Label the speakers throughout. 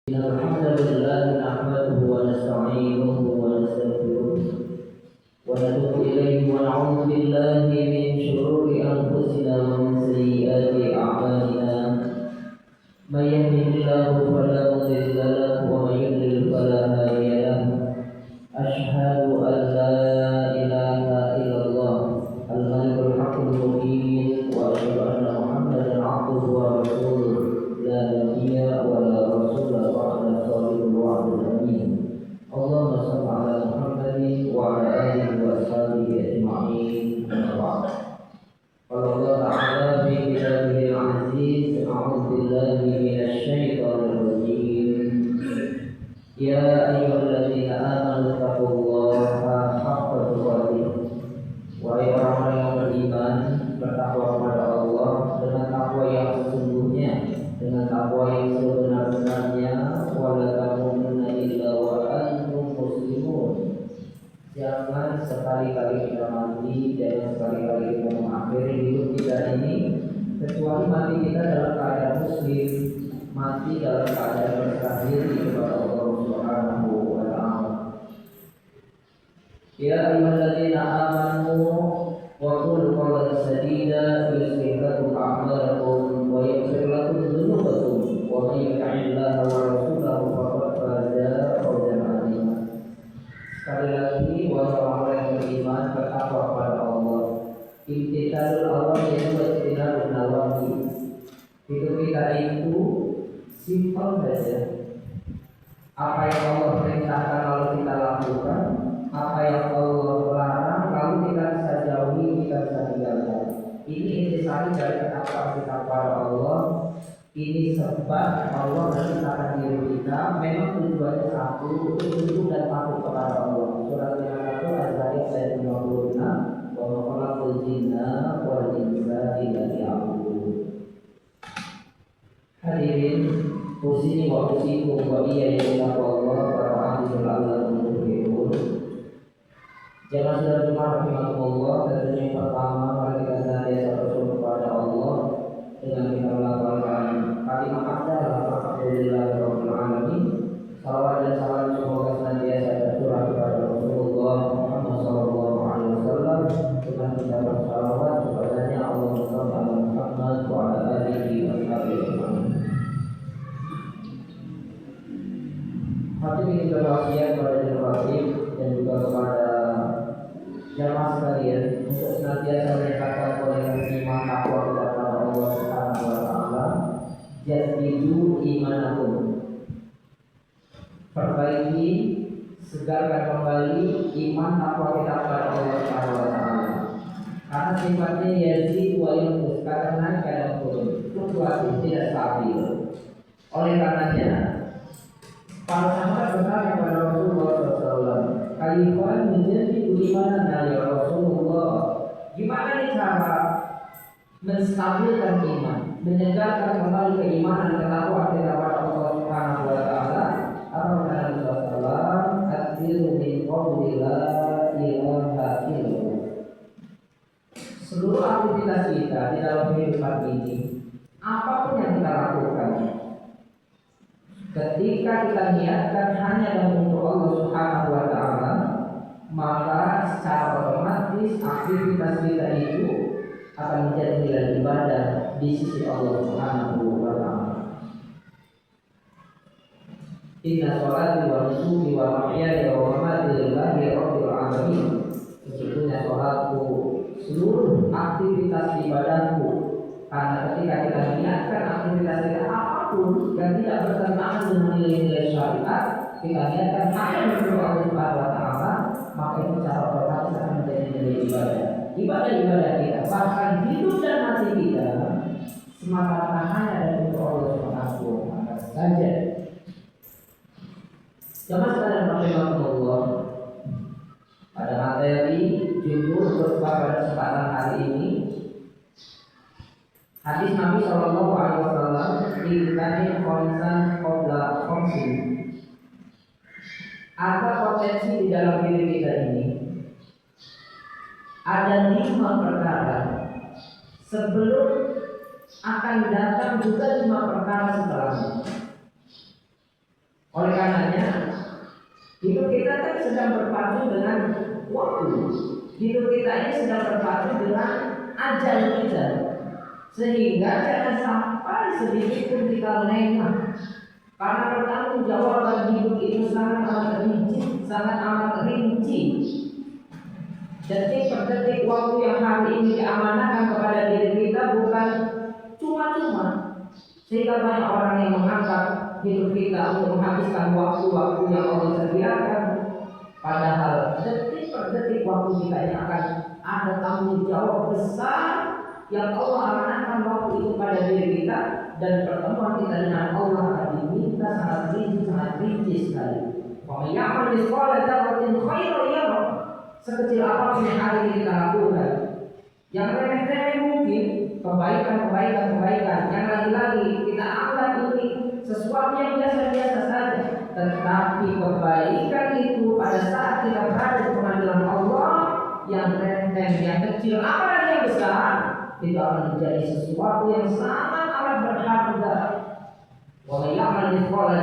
Speaker 1: الحمد لله نحمده ونستعينه ونستغفره ونتوب إليه ونعوذ بالله من شرور أنفسنا ومن سيئات أعمالنا من يهده الله فلا مضل له ومن يضلل فلا هادي له أشهد أن لا إله إلا الله الملك الحق المبين وأشهد أن محمدا عبده ورسوله لا نبي ولا رسول بعد صادق الوعد الأمين اللهم صل على محمد وعلى آله وأصحابه أجمعين أما بعد قال الله تعالى في كتابه العزيز أعوذ بالله من الشيطان الرجيم يا أيها الذين آمنوا اتقوا الله حق تقاته wahai orang-orang yang beriman bertakwa kepada Allah dengan takwa yang sesungguhnya dengan takwa yang sebenar-benarnya wala tamutunna illa wa antum muslimun. Jangan sekali-kali kita mati, jangan sekali-kali kita mengakhiri hidup kita ini kecuali mati kita dalam keadaan muslim, mati dalam keadaan berserah diri kepada Allah Subhanahu wa ta'ala. Ya ayyuhalladzina amanu wa qulu qawlan sadida yuslih lakum a'malakum wa yaghfir lakum dhunubakum wa may yuti'illaha wa rasulahu faqad faza fawzan 'azima. Sekali lagi wahai orang-orang yang beriman bertakwa kepada Allah. Imtithalul awamir wa ijtinabun nawahi. Hidup kita itu simpel saja. Apa yang Allah perintahkan lalu kita lakukan, apa yang Allah larang lalu kita bisa jauhi, kita bisa tinggalkan. Ini intisari dari ketakwaan kita kepada Allah. Ini sebab Allah menciptakan diri kita. Memang tujuannya satu, tunduk dan patuh kepada Allah. Surat 51 ayat 56. Wa ma khalaqul jinna wal insa illa liya'budun. Hadirin, usini wa usikum wa iya ya Allah wa ta'ala la'allakum tuflihun. Jangan sudah cuma rahimahullah. Tentunya yang pertama mari kita senantiasa bersyukur kepada Allah dengan kita melakukan kalimat alhamdulillahirabbil alamin. Salawat dan salam semoga senantiasa tercurah kepada Rasulullah Muhammad sallallahu alaihi wasallam. Dengan kita bersalawat kepadanya Allahumma shalli ala Muhammad wa ala alihi wa sahbihi. Hati ingin berwasiat kepada Al-Fatih dan juga kepada jamaah sekalian untuk senantiasa meningkatkan kualitas iman takwa kepada Allah Subhanahu wa taala. Jadidu imanakum. Perbaiki, segarkan kembali iman takwa kita kepada Allah Subhanahu wa taala. Karena sifatnya yazid wa yanqus, kadang naik kadang turun, fluktuatif tidak stabil. Oleh karenanya para sahabat bertanya kepada Rasulullah SAW, kaifan menjadi imanan dari Rasulullah. Gimana nih cara menstabilkan iman, menyegarkan kembali keimanan ketakwaan kita kepada Allah Subhanahu wa taala? Kata Rasulullah, "Adziru min qawli la ilaha illallah." Seluruh aktivitas kita di dalam kehidupan ini, apapun yang kita lakukan, ketika kita niatkan hanya dan untuk Allah Subhanahu wa taala, maka secara otomatis aktivitas kita itu akan menjadi nilai ibadah di sisi Allah Subhanahu wa taala. Inna sholati wa nusuki wa mahyaya wa mamati lillahi rabbil alamin. Sesungguhnya sholatku, seluruh aktivitas ibadahku, karena ketika kita niatkan aktivitas kita apapun yang tidak bertentangan dengan nilai-nilai syariat, kita niatkan hanya untuk Allah Subhanahu wa taala, maka itu secara otomatis akan menjadi nilai ibadah. Ibadah kita, bahkan hidup dan mati kita semata-mata hanya dan untuk Allah Subhanahu wa taala saja. Jemaah sekalian rahimahullah, pada materi judul khutbah pada kesempatan hari ini, hadis Nabi Shallallahu Alaihi Wasallam ditanya konsen qabla khamsin. Ada potensi di dalam diri kita ini. Ada 5 perkara sebelum akan datang juga 5 perkara setelahnya. Hidup kita kan sedang berpacu dengan waktu. Hidup kita ini sedang berpacu dengan ajal kita. Sehingga jangan sampai sedikit pun kita lengah. Karena pertanggungjawaban hidup itu sangat amat rinci, sangat amat rinci. Detik per detik waktu yang hari ini diamanahkan kepada diri kita bukan cuma-cuma. Sehingga banyak orang yang menganggap hidup kita untuk menghabiskan waktu-waktu yang Allah sediakan. Padahal detik per detik waktu kita ini akan ada tanggung jawab besar yang Allah amanahkan waktu itu pada diri kita, dan pertemuan kita dengan Allah akan diminta sangat rinci sekali. Pemiyaman di sekolah dapatin khairan ya, sekecil apapun yang hari ini kita lakukan, yang remeh-remeh mungkin kebaikan yang lagi-lagi kita anggap ini sesuatu yang biasa-biasa saja, tetapi kebaikan itu pada saat kita berada di pengadilan Allah, yang remeh, yang kecil, apalagi yang besar, itu akan menjadi sesuatu yang sangat amat berharga. Walaupun di sekolah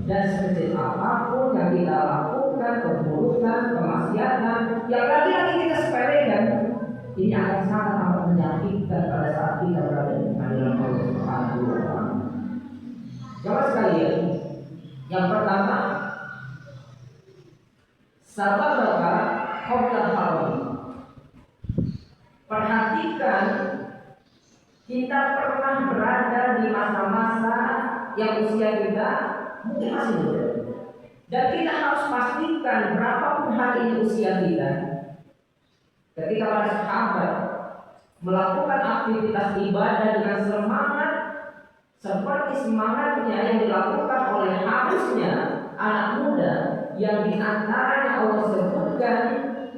Speaker 1: dan sekecil apapun yang kita lakukan, keburukan, kemaksiatan, yang lagi-lagi kita sepelekan, ini akan sangat amat menyakitkan pada saat kita berada di pengadilan Allah Subhanahu wa Ta'ala. Jamaah sekalian, yang pertama, sabaraka qabla haram. Perhatikan, kita pernah berada di masa-masa yang usia kita mungkin masih muda, dan kita harus pastikan berapapun hari ini usia kita. Ketika para sahabat melakukan aktivitas ibadah dengan semangat seperti semangatnya yang dilakukan oleh harusnya anak muda yang diantaranya Allah sebutkan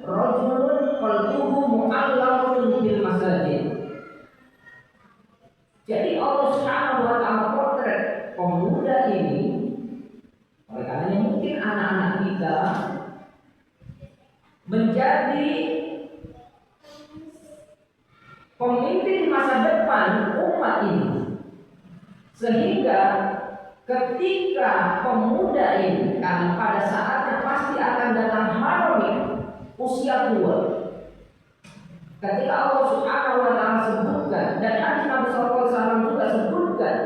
Speaker 1: rajulun qalbuhu mu'allaqun bil masajid. Jadi Allah Subhanahu wa Ta'ala potret pemuda ini, oleh karena mungkin anak-anak kita menjadi pemimpin masa depan umat ini, sehingga ketika pemuda ini kan pada saatnya pasti akan datang hari usia tua. Ketika Allah Subhanahu wa Ta'ala sebutkan, dan hadis Nabi SAW juga sebutkan,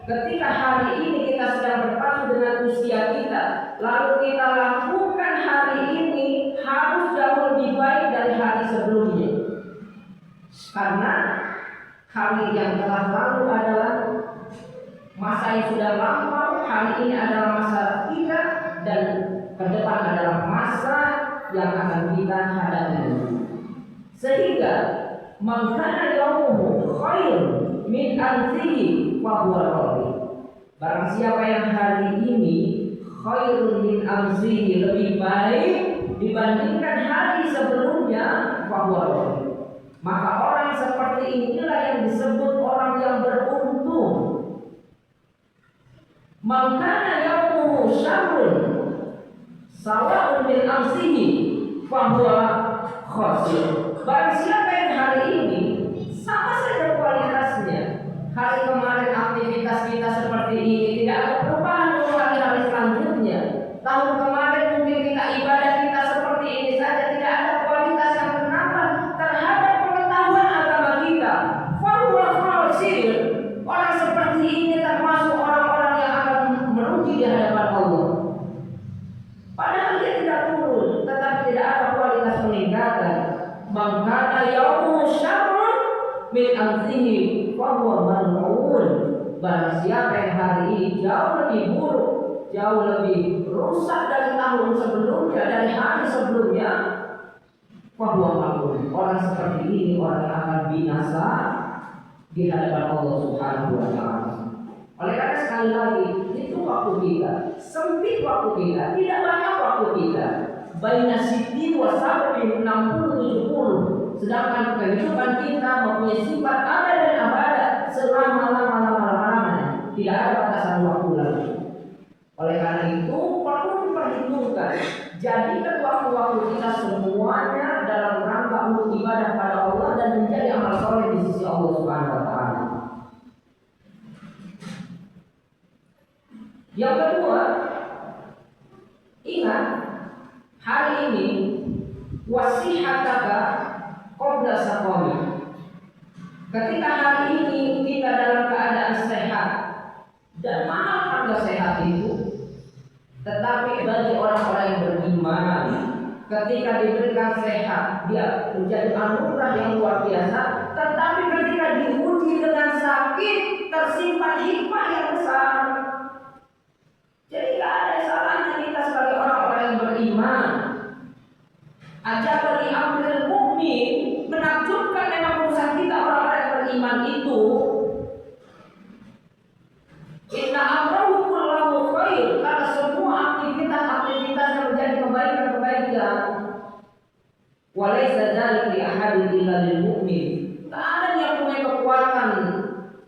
Speaker 1: ketika hari ini kita sedang berpacu dengan usia kita, lalu kita lakukan hari ini harus jauh lebih baik dari hari sebelumnya. Karena hari yang telah lalu adalah masa yang sudah lampau, hari ini adalah masa kita, dan ke depan adalah masa yang akan kita hadapi. Sehingga mangkana yaumuhu khair min alfihi wa huwa radhi. Barang siapa yang hari ini khairun min amsihi, lebih baik dibandingkan hari sebelumnya, wa huwa radhi, maka orang seperti inilah yang disebut orang yang beruntung. Mangkana yaumuhu syarrun sawa'un min amsihi fa huwa khasir. Barang siapa yang hari ini sama saja kualitasnya, hari kemarin aktivitas kita seperti ini, tidak ada perubahan untuk hari-hari selanjutnya. Tahun kemarin mungkin kita ibadah kita seperti ini saja, tidak ada kualitas yang menambah terhadap pengetahuan agama kita. Fahuwa khasir. Orang seperti ini termasuk orang-orang yang akan merugi di hadapan Allah. Padahal dia tidak turun, tetapi tidak ada kualitas peningkatan. Mangkana yaumu syarrun min amsihi wa huwa mal'un. Barang siapa yang hari ini jauh lebih buruk, jauh lebih rusak dari tahun sebelumnya, dari hari sebelumnya, wa huwa mal'un. Orang seperti ini orang yang akan binasa di hadapan Allah Subhanahu wa Ta'ala. Oleh karena sekali lagi, itu waktu kita, sempit waktu kita, tidak banyak waktu kita. Baina siti wa sab'in 60-70. Sedangkan kehidupan kita mempunyai sifat ada dan abada selama-lamanya. Tidak ada batasan waktu lagi. Oleh karena itu perlu diperhitungkan. Jadikan waktu-waktu kita semuanya dalam rangka untuk ibadah pada Allah dan menjadi amal soleh di sisi Allah Subhanahu wa Ta'ala. Yang kedua, ingat hari ini wasihataka qabla saqami. Ketika hari ini kita dalam keadaan sehat, dan mahal harga sehat itu, tetapi bagi orang-orang yang beriman, ketika diberikan sehat, dia menjadi anugerah yang luar biasa. Tetapi ketika diuji dengan sakit, tersimpan hikmah yang besar. Jadi tidak ada salahnya kita sebagai orang-orang yang beriman. Ajabani amril mukmin, menakjubkan memang urusan kita orang-orang yang beriman itu. Inna amrahu kullahu khair, karena semua aktivitas yang menjadi kebaikan. Walaysa dzalika li ahadin illa lil mu'min. Tak ada yang punya kekuatan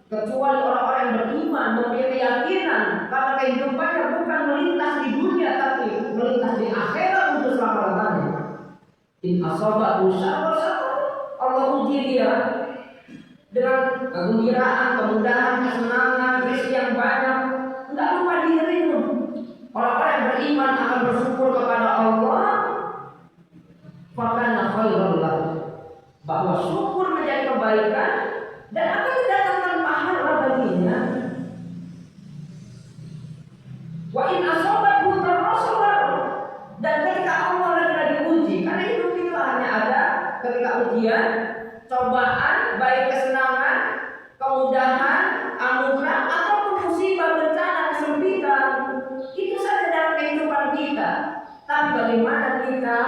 Speaker 1: kecuali orang-orang yang beriman, mempunyai keyakinan karena kehidupannya bukan melintas di dunia tapi melintas di akhirat untuk selama-lamanya. In asabatu syarra, Allah uji dia dengan kegembiraan, kemudahan, kesenangan, rezeki yang banyak. Tidak lupa diri pun. Orang-orang yang beriman akan bersyukur kepada Allah. Fakana khairul lahu. Bahwa syukur menjadi kebaikan dan akan mendatangkan pahala baginya. Wa in asabathu darrasabar, dan ketika Allah lagi diuji, karena hidup kita hanya ada ketika ujian, cobaan, baik kesenangan, kemudahan, anugerah ataupun musibah, bencana, kesempitan, itu saja dalam kehidupan kita. Tapi bagaimana kita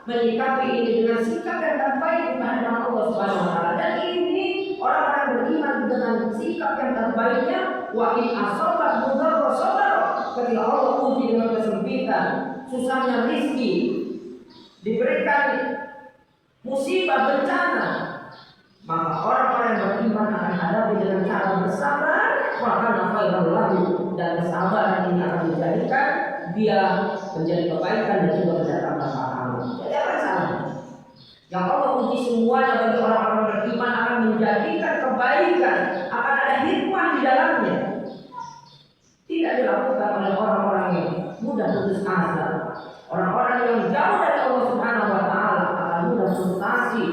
Speaker 1: menyikapi ini dengan sikap yang terbaik di hadapan Allah Subhanahu wa taala. Dan ini orang-orang beriman dengan sikap yang terbaiknya. Wa in asabat mudarra sabar, ketika Allah uji dengan kesempitan, susahnya rezeki, diberikan musibah, bencana, maka orang-orang yang beriman akan hadapi dengan cara bersabar. Maka khairul lahu, dan kesabaran ini akan menjadikan dia menjadi kebaikan dan juga mendatangkan pahala. Jadi apa salahnya? Yang Allah uji semuanya bagi orang-orang beriman akan menjadikan kebaikan, akan ada hikmah di dalamnya. Tidak dilakukan oleh orang-orang yang mudah putus asa, orang-orang yang jauh dari Allah Subhanahu wa taala akan mudah frustasi,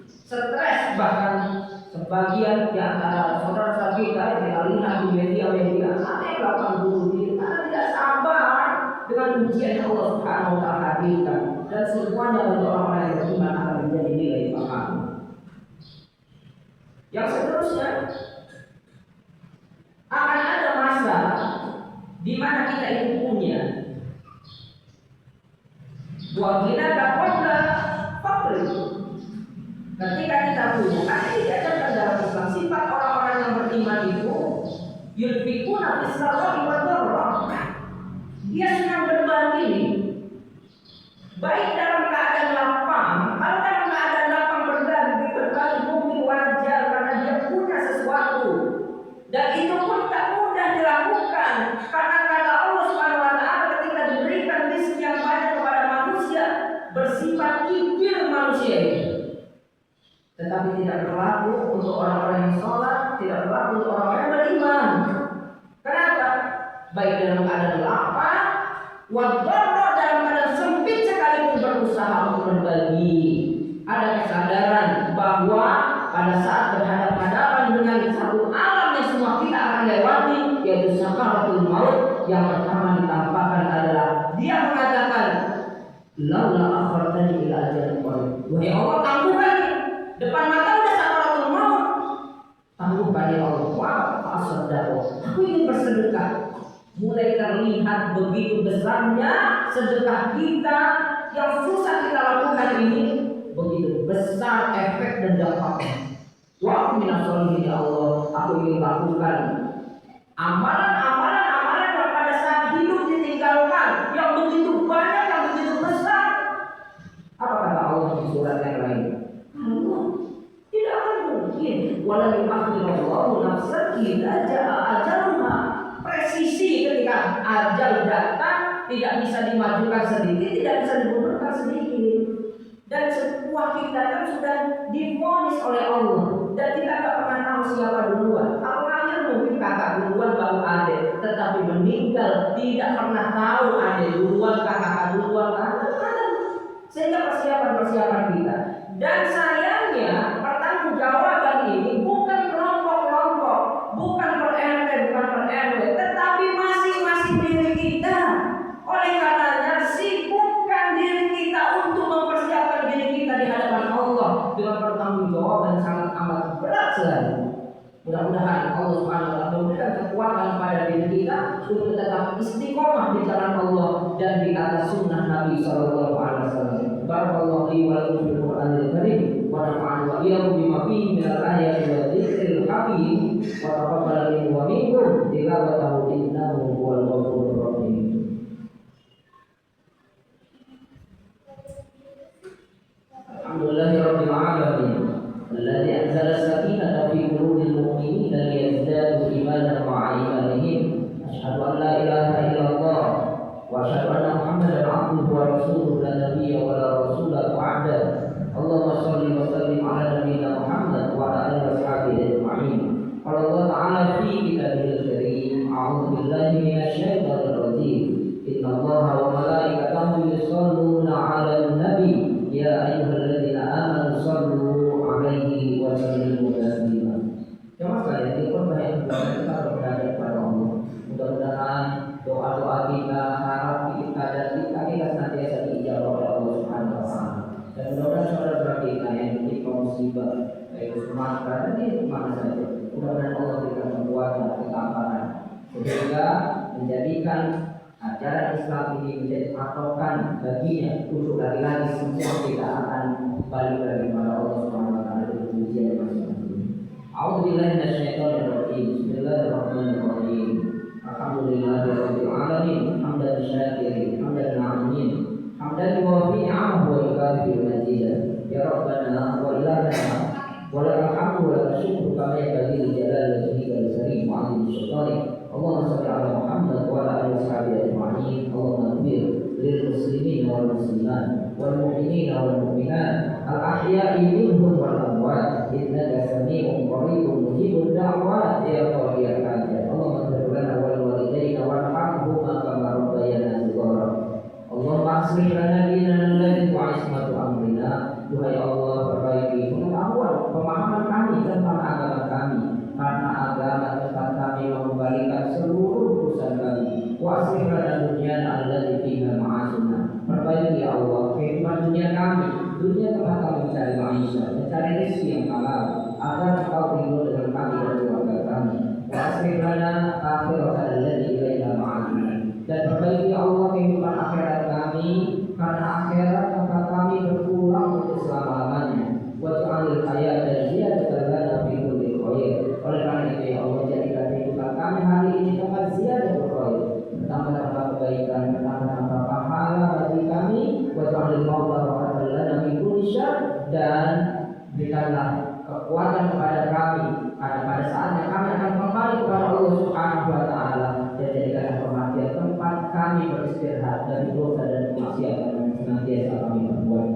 Speaker 1: stres. Bahkan sebagian di antara saudara-saudara kita yang kita lihat di media-media ada yang melakukan bunuh diri karena tidak sabar dengan ujian yang Allah Subhanahu wa taala hadirkan. Dan semuanya bagi orang-orang yang beriman akan menjadi nilai pahala. Yang seterusnya, akan ada masa di mana kita itu punya wagina qabla faqri. Ketika kita punya, karena ini diajarkan dalam Islam, sifat orang-orang yang beriman itu yulfikuna fis-sarra'i wad-dharra. Dia senang berbagi, baik dalam keadaan lapang. Kalau dalam keadaan lapang berbagi mungkin wajar karena dia punya sesuatu. Dan itu pun tak mudah dilakukan karena kata Allah Subhanahu wa taala ketika diberikan rezeki yang banyak kepada manusia bersifat kikir manusia itu. Tetapi tidak berlaku untuk orang-orang yang sholat, tidak berlaku untuk orang-orang yang beriman. Kenapa? Baik dalam keadaan lapang, wadharra, dalam keadaan sempit sekalipun berusaha untuk berbagi. Ada kesadaran bahwa pada saat berhadapan-hadapan dengan satu alam yang semua kita akan lewati, yaitu sakaratul maut, yang pertama ditampakkan adalah dia mengatakan, laula akhartani ila ajalin qarib. Wahai Allah, tangguhkan depan mata udah sakaratul maut. Tangguhkan ya Allah. Wah, fasadaqo. Aku ingin bersedekah. Mulai terlihat begitu besarnya sedekah kita yang susah kita lakukan ini, begitu besar efek dan dampaknya. Wa minasolihin ya Allah, aku ingin lakukan amalan-amalan yang pada saat hidup ditinggalkan, yang begitu banyak, yang begitu besar. Apa kata Allah di surat yang lain? Allah tidak akan mungkin. Walau yu'akhirullahu nafsan idza jaa ajaluha. Presisi ketika ajal datang tidak bisa dimajukan sedikit, tidak bisa dimundurkan sedikit. Dan semua kita kan sudah divonis oleh Allah dan kita tak pernah tahu siapa duluan. Kalau lahir mungkin
Speaker 2: kakak duluan baru adik, tetapi meninggal tidak pernah tahu adik duluan kakak duluan adik. Sehingga persiapan kita. Dan sayangnya pertanggungjawaban ini bukan kelompok-kelompok, bukan per RT, bukan per RW, tetapi masing-masing diri kita. Oleh karenanya sibukkan diri kita untuk mempersiapkan diri kita di hadapan Allah dengan pertanggungjawaban sangat amat berat sekali. Mudah-mudahan Allah Subhanahu wa taala memberikan kekuatan pada diri kita untuk tetap istiqomah di jalan Allah dan di atas sunnah Nabi sallallahu alaihi wasallam. Barakallahu li wa lakum fil Qur'anil Karim wa nafa'ani wa iyyakum bima fihi min al-ayati wa dzikril hakim wa taqabbal minni wa minkum tilawatahu innahu huwal ghafurur rahim. Alhamdulillahirabbil alamin. الذي أنزل السكينة في قلوب المؤمنين ليزدادوا إيمانا مع إيمانهم أشهد أن لا إله إلا الله وأشهد أن محمدا عبده ورسوله لا نبي ولا رسول بعده اللهم صل وسلم على نبينا محمد وعلى آله وصحبه أجمعين قال الله تعالى في كتابه الكريم أعوذ بالله من الشيطان الرجيم إن الله وملائكته يصلون على النبي يا أيها الذين آمنوا صلوا alaihi wa sallimu taslima. Jemaah sekalian, di khutbah yang kedua kita berdoa kepada Allah. Mudah-mudahan doa-doa kita, harap kita dan kita senantiasa diijabah oleh Allah Subhanahu wa taala. Dan mudah-mudahan saudara kita yang menimpa musibah, baik Sumatera dan di mana saja, mudah-mudahan Allah berikan kekuatan, ketabahan, sehingga menjadikan ajaran Islam ini menjadi patokan baginya untuk lagi-lagi semua kita akan balik lagi kepada Allah Subhanahu wa taala dengan ujian masing-masing. A'udzubillahi minasyaitonir rajim. Bismillahirrahmanirrahim. Alhamdulillahirabbil alamin. Hamdan syakirin, hamdan na'imin. Hamdan yuwafi ni'amahu wa yukafi majidah. Ya Rabbana wa ilahana wa lakal hamdu wa lakal syukru kama yanbaghi li jalali wajhika al-karim wa 'azimi sultanik. Allahumma shalli ala Muhammad wa ala alihi washabihi ajma'in. Allahumma ighfir lil muslimin wal muslimat wal mu'minina wal mu'minat al ahya'i minhum wal amwat innaka samii'un qaribun mujibud da'wat ya qadiyal hajat. Allahumma ighfir lana wa li walidayna warhamhuma kama rabbayana shighara. Allahumma aslih lana dinana alladhi huwa 'ismatu amrina. Duhai Allah, perbaiki pengetahuan pemahaman kami tentang agama kami, karena agama tempat kami mengembalikan seluruh urusan kami. Wa aslih lana dunyana allati fiha ma'asuna. Perbaiki ya Allah kehidupan dunia kami, dunia tempat kami mencari maisha, mencari rezeki yang halal, agar Engkau ridho dengan kami dan keluarga kami. Wa aslih lana akhiratan allati ilaiha ma'asuna. Dan perbaiki ya Allah kehidupan akhirat kami, karena akhirat tempat kami berpulang untuk selama-lamanya. Wa ja'alil hayata ziyadatan lana fi kulli khair. Oleh karena itu ya Allah, jadikan kehidupan kami hari ini tempat ziyadah berkhair, tambah-tambah kebaikan, tambah-tambah pahala bagi kami. Wa ja'alil mauta rahatan lana min kulli syarr. Dan berikanlah kekuatan kepada kami pada saatnya kami akan kembali kepada Allah Subhanahu wa taala, dan jadikanlah kematian tempat kami beristirahat dari dosa dan kemaksiatan yang senantiasa kami perbuat.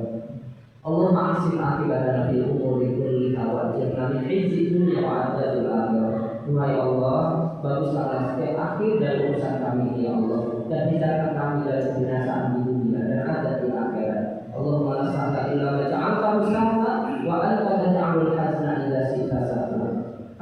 Speaker 2: Allahumma ahsin akibatana fil umuri kulliha wa ajirna min khizyi dunya wa adzabil akhirah. Duhai Allah, baguskanlah setiap akhir dari urusan kami ya Allah, dan hindarkan kami dari kebinasaan di dunia dan azab di akhirat. Allahumma la sahla illa ma ja'altahu sahla wa anta taj'alul hazna idza syi'ta sahla.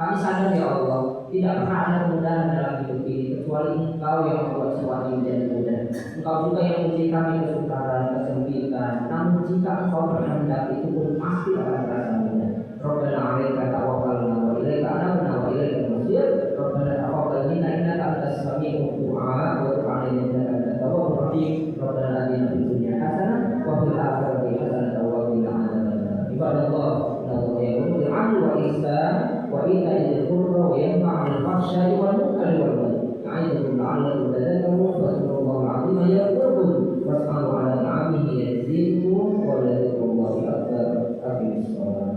Speaker 2: Kami sadar ya Allah, tidak pernah ada kemudahan dalam hidup ini kecuali Engkau yang membuat sesuatu menjadi mudah. Engkau juga yang memberi kami kesukaran, kesempitan. Namun jika Engkau berkehendak, itu pun pasti akan terasa mudah. Rabbana 'alaika tawakkalna wa ilaika anabna wa ilaikal masir. Rabbana taqabbal minna innaka antas samii'ud du'a wa tub 'alaina innaka antat tawwabur rahim. Rabbana atina fid dunya hasanah wa fil akhirati hasanah wa qina adzabannar. Ibadallah, innallaha ya'muru bil 'adli wal ihsan wa ita'i dzil qurba wa yanha 'anil fahsya'i wal munkari wal baghi. Ya'idukum la'allakum tadhakkarun. Fadhkurullaha 'azima yadhkurkum was'alu 'ala ni'amihi yazidkum wa la dzikrullahi akbar. Aqimis shalah.